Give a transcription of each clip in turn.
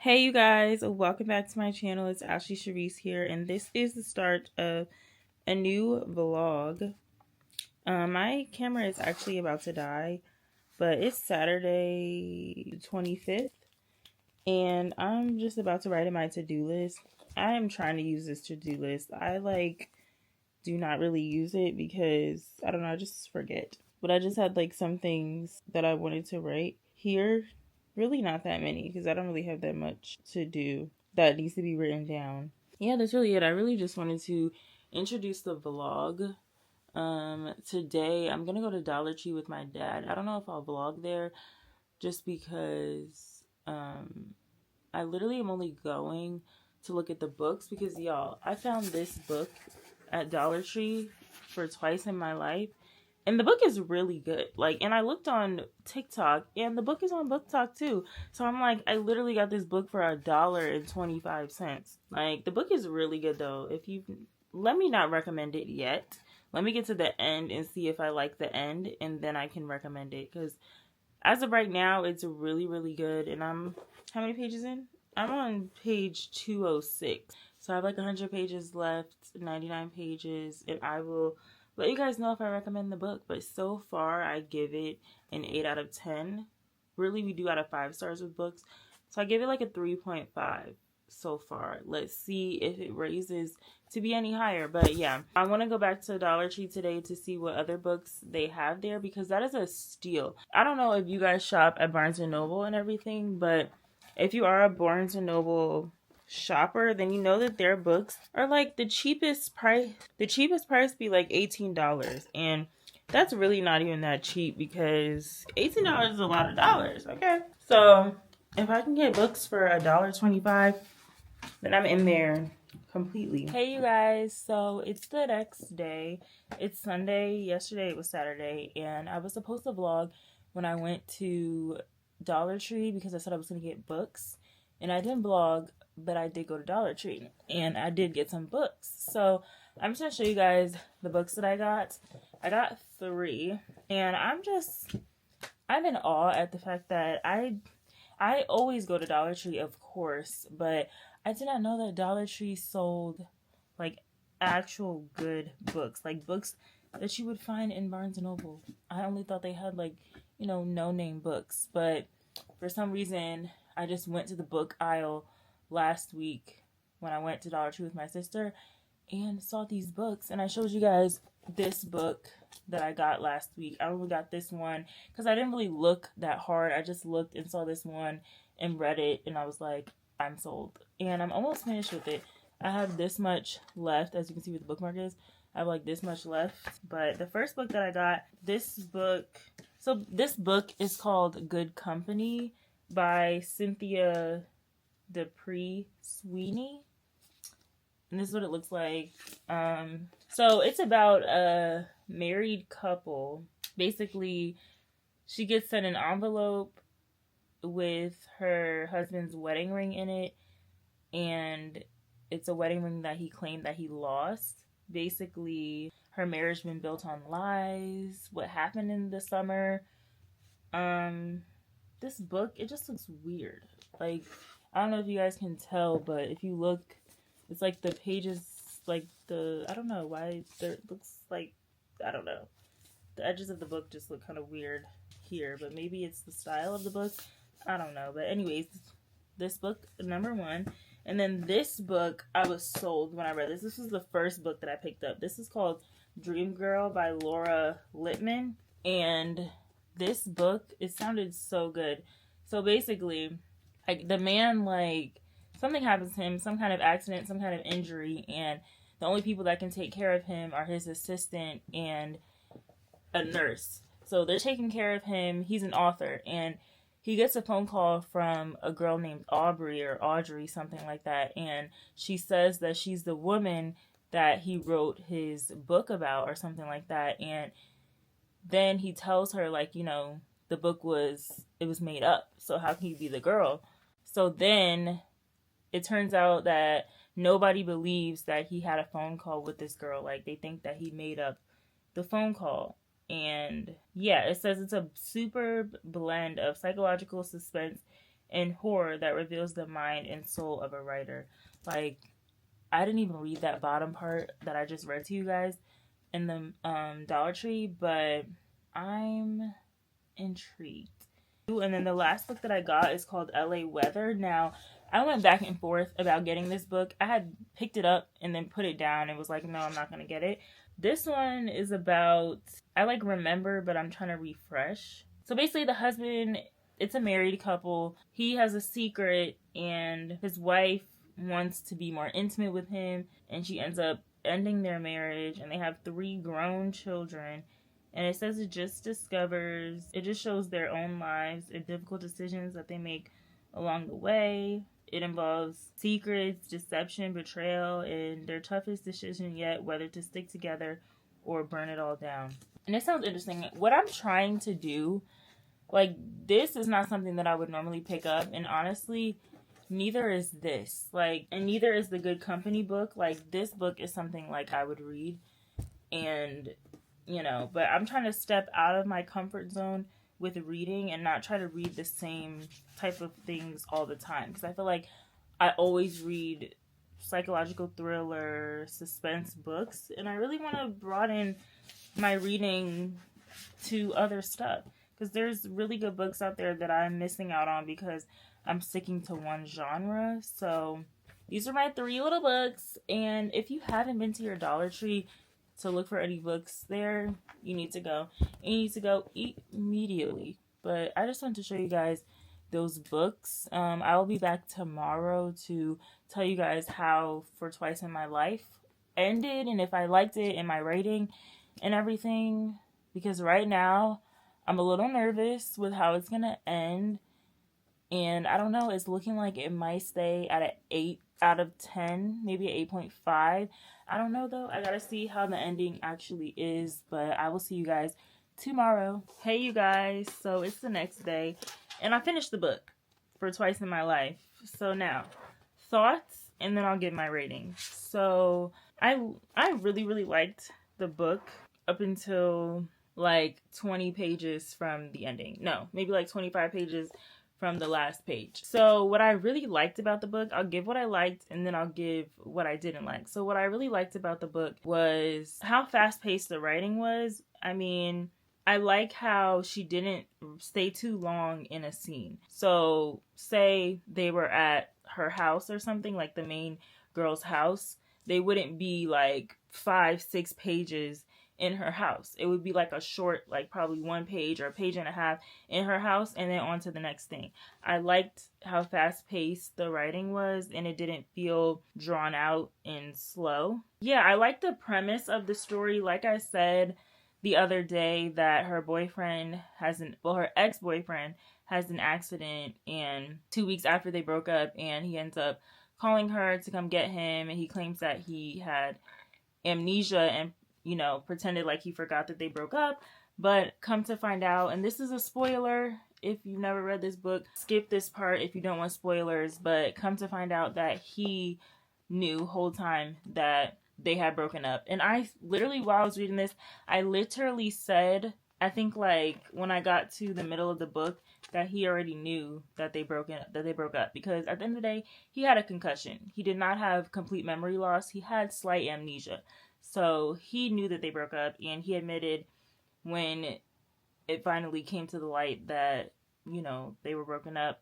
Hey you guys, welcome back to my channel. It's AshleySharice here, and this is the start of a new vlog. My camera is actually about to die, but it's Saturday 25th, and I'm just about to write in my to-do list. I am trying to use this to-do list. I do not really use it because I don't know, I just forget. But I just had some things that I wanted to write here. Really not that many because I don't really have that much to do that needs to be written down. Yeah, that's really it. I really just wanted to introduce the vlog. Today I'm gonna go to Dollar Tree with my dad. I don't know if I'll vlog there just because I literally am only going to look at the books because y'all, I found this book at Dollar Tree for twice in my life. And the book is really good. And I looked on TikTok, and the book is on Book Talk too. So I'm like, I literally got this book for $1.25. The book is really good though. Let me not recommend it yet. Let me get to the end and see if I like the end, and then I can recommend it. Because as of right now, it's really, really good. And I'm, how many pages in? I'm on page 206. So I have 100 pages left, 99 pages, and I will let you guys know if I recommend the book. But so far, I give it an 8 out of 10. Really, we do out of 5 stars with books. So I give it a 3.5 so far. Let's see if it raises to be any higher. But yeah, I want to go back to Dollar Tree today to see what other books they have there because that is a steal. I don't know if you guys shop at Barnes & Noble and everything, but if you are a Barnes & Noble shopper, then you know that their books are the cheapest price. The cheapest price be $18, and that's really not even that cheap because $18 is a lot of dollars. Okay, so if I can get books for $1.25, then I'm in there completely. Hey you guys, so it's the next day. It's Sunday. Yesterday it was Saturday, and I was supposed to vlog when I went to Dollar Tree because I said I was going to get books, and I didn't vlog, but I did go to Dollar Tree and I did get some books. So I'm just going to show you guys the books that I got. I got 3, and I'm in awe at the fact that I always go to Dollar Tree, of course, but I did not know that Dollar Tree sold actual good books, books that you would find in Barnes & Noble. I only thought they had no-name books, but for some reason I just went to the book aisle last week when I went to Dollar Tree with my sister and saw these books, and I showed you guys this book that I got last week. I only got this one because I didn't really look that hard. I just looked and saw this one and read it, and I was like, I'm sold. And I'm almost finished with it. I have this much left, as you can see where the bookmark is. I have this much left. But the first book that I got, this book is called Good Company by Cynthia Dupree Sweeney. And this is what it looks like. So it's about a married couple. Basically, she gets sent an envelope with her husband's wedding ring in it, and it's a wedding ring that he claimed that he lost. Basically, her marriage been built on lies, what happened in the summer. This book, it just looks weird. I don't know if you guys can tell, but if you look, it's the pages, I don't know why there looks I don't know. The edges of the book just look kind of weird here, but maybe it's the style of the book. I don't know. But anyways, this book, number 1. And then this book, I was sold when I read this. This was the first book that I picked up. This is called Dream Girl by Laura Lippman. And this book, it sounded so good. So basically, the man, something happens to him, some kind of accident, some kind of injury, and the only people that can take care of him are his assistant and a nurse. So they're taking care of him. He's an author, and he gets a phone call from a girl named Aubrey or Audrey, something like that, and she says that she's the woman that he wrote his book about or something like that. And then he tells her the book was made up, so how can you be the girl? So then it turns out that nobody believes that he had a phone call with this girl. They think that he made up the phone call. And yeah, it says it's a super blend of psychological suspense and horror that reveals the mind and soul of a writer. Like, I didn't even read that bottom part that I just read to you guys in the Dollar Tree, but I'm intrigued. And then the last book that I got is called LA Weather. Now, I went back and forth about getting this book. I had picked it up and then put it down and was like, no, I'm not going to get it. This one is about, I like remember, but I'm trying to refresh. So basically the husband, it's a married couple. He has a secret and his wife wants to be more intimate with him, and she ends up ending their marriage, and they have 3 grown children. And it says it just shows their own lives and difficult decisions that they make along the way. It involves secrets, deception, betrayal, and their toughest decision yet, whether to stick together or burn it all down. And it sounds interesting. What I'm trying to do, like, this is not something that I would normally pick up, and honestly, neither is this. Like, and neither is the Good Company book. Like, this book is something, like, I would read, and, you know, but I'm trying to step out of my comfort zone with reading and not try to read the same type of things all the time, because I feel like I always read psychological thriller, suspense books, and I really want to broaden my reading to other stuff, because there's really good books out there that I'm missing out on because I'm sticking to one genre. So these are my 3 little books, and if you haven't been to your Dollar Tree to look for any books there, you need to go. And you need to go immediately. But I just wanted to show you guys those books. I will be back tomorrow to tell you guys how For Twice in My Life ended, and if I liked it, and my rating and everything. Because right now, I'm a little nervous with how it's going to end. And I don't know, it's looking like it might stay at an 8 out of 10, maybe an 8.5. I don't know though. I gotta see how the ending actually is, but I will see you guys tomorrow. Hey you guys, so it's the next day, and I finished the book For Twice in My Life. So now, thoughts, and then I'll give my rating. So I really, really liked the book up until like 20 pages from the ending. No, maybe like 25 pages from the last page. So what I really liked about the book, I'll give what I liked and then I'll give what I didn't like. So what I really liked about the book was how fast-paced the writing was. I mean, I like how she didn't stay too long in a scene. So say they were at her house or something, like the main girl's house, they wouldn't be like 5-6 pages in her house. It would be like a short, like probably 1 page or a page and a half in her house, and then on to the next thing. I liked how fast-paced the writing was, and it didn't feel drawn out and slow. Yeah, I like the premise of the story. Like I said the other day, that her boyfriend her ex-boyfriend has an accident, and 2 weeks after they broke up, and he ends up calling her to come get him, and he claims that he had amnesia and, you know, pretended like he forgot that they broke up. But come to find out, and this is a spoiler if you've never read this book, skip this part if you don't want spoilers, but come to find out that he knew whole time that they had broken up. And I literally, while I was reading this, I literally said, I think like when I got to the middle of the book, that he already knew that they broke up, because at the end of the day, he had a concussion. He did not have complete memory loss. He had slight amnesia. So he knew that they broke up, and he admitted when it finally came to the light that, you know, they were broken up,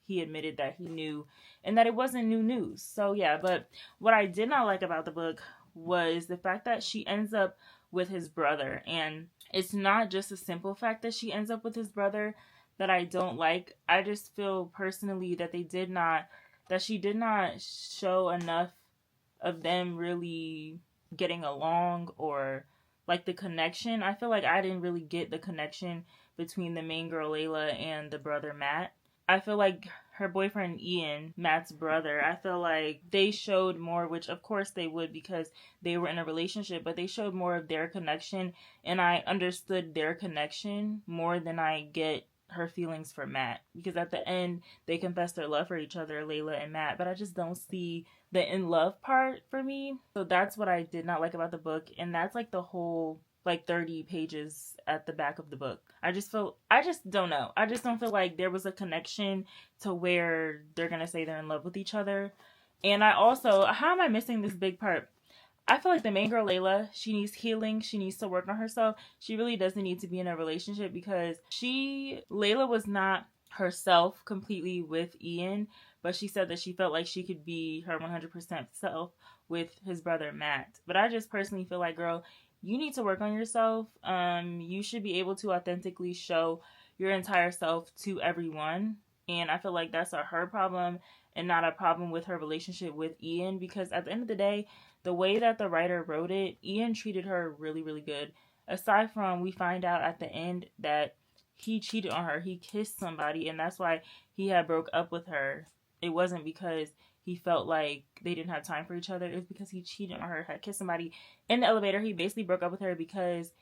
he admitted that he knew and that it wasn't new news. So yeah, but what I did not like about the book was the fact that she ends up with his brother. And it's not just a simple fact that she ends up with his brother that I don't like. I just feel personally that she did not show enough of them really getting along, or like the connection. I feel like I didn't really get the connection between the main girl Layla and the brother Matt. I feel like her boyfriend Ian, Matt's brother, I feel like they showed more, which of course they would because they were in a relationship, but they showed more of their connection, and I understood their connection more than I get her feelings for Matt, because at the end they confess their love for each other, Layla and Matt, but I just don't see the in love part for me. So that's what I did not like about the book, and that's like the whole like 30 pages at the back of the book. I just don't know. I just don't feel like there was a connection to where they're going to say they're in love with each other. And I also, how am I missing this big part? I feel like the main girl, Layla, she needs healing. She needs to work on herself. She really doesn't need to be in a relationship because Layla was not herself completely with Ian, but she said that she felt like she could be her 100% self with his brother, Matt. But I just personally feel like, girl, you need to work on yourself. You should be able to authentically show your entire self to everyone. And I feel like that's her problem and not a problem with her relationship with Ian, because at the end of the day, the way that the writer wrote it, Ian treated her really, really good. Aside from, we find out at the end that he cheated on her. He kissed somebody, and that's why he had broke up with her. It wasn't because he felt like they didn't have time for each other. It was because he cheated on her, had kissed somebody in the elevator. He basically broke up with her because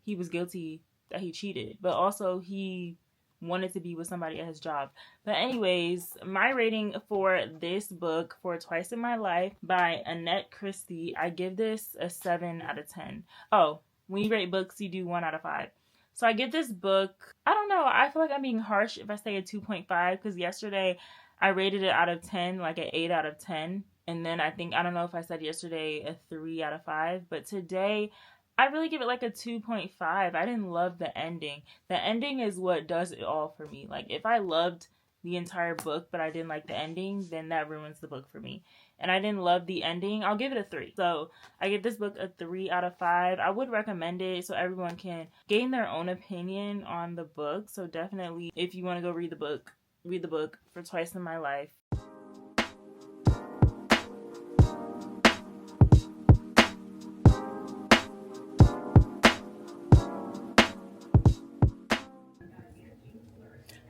he was guilty that he cheated. But also, he wanted to be with somebody at his job. But anyways, my rating for this book, for Twice in My Life by Annette Christie, I give this a 7 out of 10. Oh, when you rate books, you do 1 out of 5. So I give this book, I don't know, I feel like I'm being harsh if I say a 2.5, because yesterday I rated it out of 10, like an 8 out of 10. And then I don't know if I said yesterday a 3 out of 5. But today, I really give it like a 2.5. I didn't love the ending. The ending is what does it all for me. Like, if I loved the entire book, but I didn't like the ending, then that ruins the book for me. And I didn't love the ending. I'll give it a 3. So I give this book a 3 out of 5. I would recommend it so everyone can gain their own opinion on the book. So definitely, if you want to go read the book for Twice in My Life.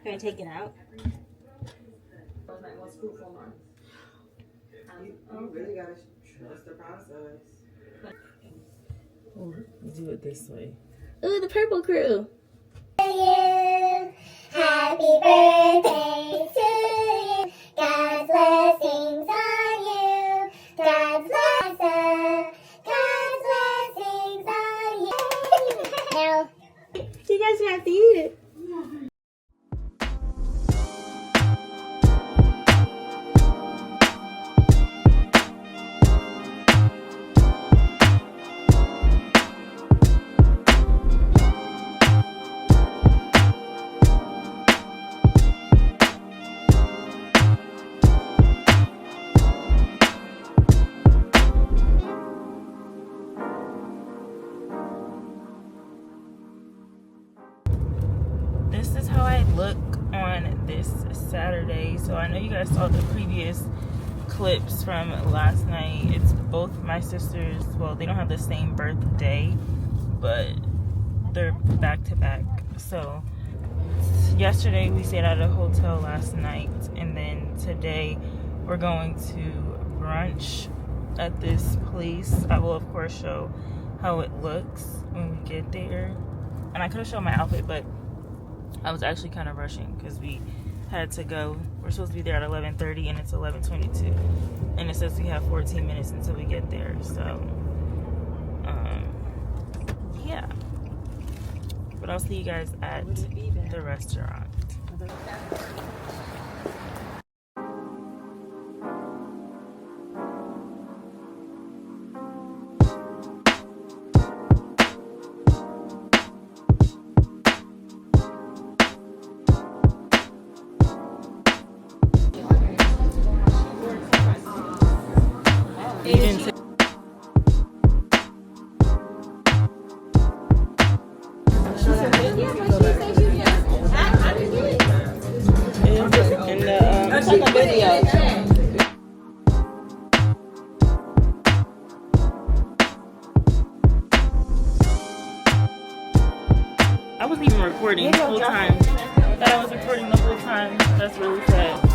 Can I take it out? You really gotta trust the process. Oh, do it this way. Ooh, the purple crew. Happy birthday to you. God's blessings on you. God's blessings on you. Now, You guys have to eat it. This is how I look on this Saturday. So I know you guys saw the previous clips from last night. It's both my sisters. Well, they don't have the same birthday, but they're back to back. So yesterday we stayed at a hotel last night, and then today we're going to brunch at this place. I will of course show how it looks when we get there. And I could have shown my outfit, but I was actually kind of rushing because we had to go. We're supposed to be there at 11:30 and it's 11:22. And it says we have 14 minutes until we get there. So, yeah. But I'll see you guys at the restaurant. I wasn't even recording the whole time. I thought I was recording the whole time. That's really sad.